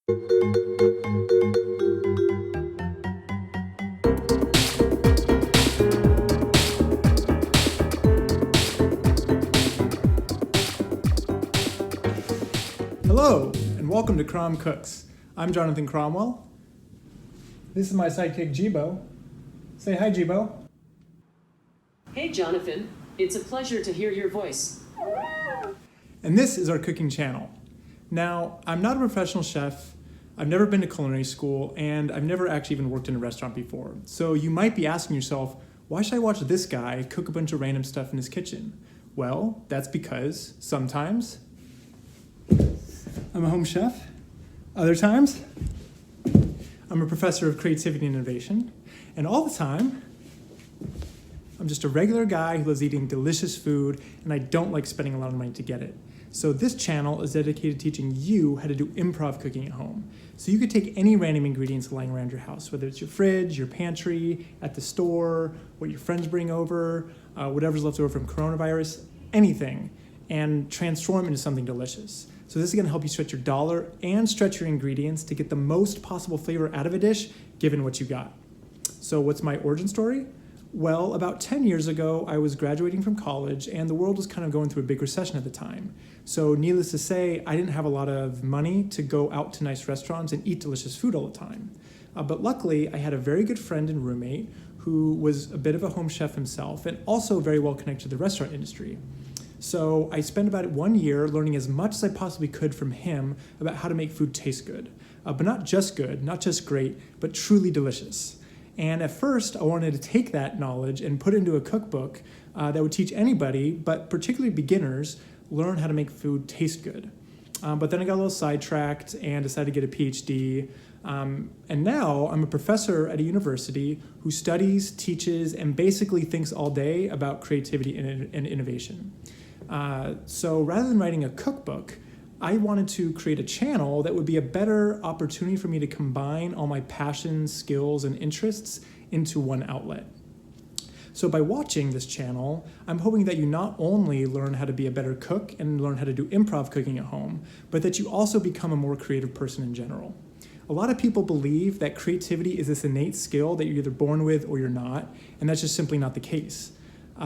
Hello, and welcome to Crom Cooks. I'm Jonathan Cromwell. This is my sidekick, Jibo. Say hi, Jibo. Hey, Jonathan. It's a pleasure to hear your voice. And this is our cooking channel. Now, I'm not a professional chef, I've never been to culinary school, and I've never actually even worked in a restaurant before. So you might be asking yourself, why should I watch this guy cook a bunch of random stuff in his kitchen? Well, that's because sometimes I'm a home chef. Other times, I'm a professor of creativity and innovation. And all the time, I'm just a regular guy who loves eating delicious food, and I don't like spending a lot of money to get it. So this channel is dedicated to teaching you how to do improv cooking at home. So you could take any random ingredients lying around your house, whether it's your fridge, your pantry, at the store, what your friends bring over, whatever's left over from coronavirus, anything, and transform into something delicious. So this is gonna help you stretch your dollar and stretch your ingredients to get the most possible flavor out of a dish, given what you got. So what's my origin story? Well, about 10 years ago, I was graduating from college and the world was kind of going through a big recession at the time. So needless to say, I didn't have a lot of money to go out to nice restaurants and eat delicious food all the time. But luckily, I had a very good friend and roommate who was a bit of a home chef himself and also very well connected to the restaurant industry. So I spent about 1 year learning as much as I possibly could from him about how to make food taste good. But not just good, not just great, but truly delicious. And at first, I wanted to take that knowledge and put it into a cookbook that would teach anybody, but particularly beginners, learn how to make food taste good. But then I got a little sidetracked and decided to get a PhD. And now I'm a professor at a university who studies, teaches, and basically thinks all day about creativity and innovation. So rather than writing a cookbook, I wanted to create a channel that would be a better opportunity for me to combine all my passions, skills, and interests into one outlet. So by watching this channel, I'm hoping that you not only learn how to be a better cook and learn how to do improv cooking at home, but that you also become a more creative person in general. A lot of people believe that creativity is this innate skill that you're either born with or you're not, and that's just simply not the case.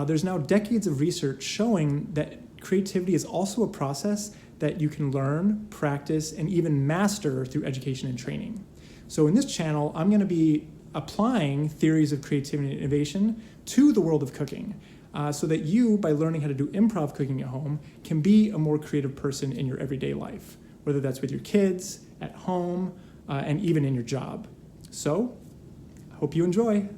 There's now decades of research showing that creativity is also a process that you can learn, practice, and even master through education and training. So in this channel, I'm gonna be applying theories of creativity and innovation to the world of cooking so that you, by learning how to do improv cooking at home, can be a more creative person in your everyday life, whether that's with your kids, at home, and even in your job. So, I hope you enjoy.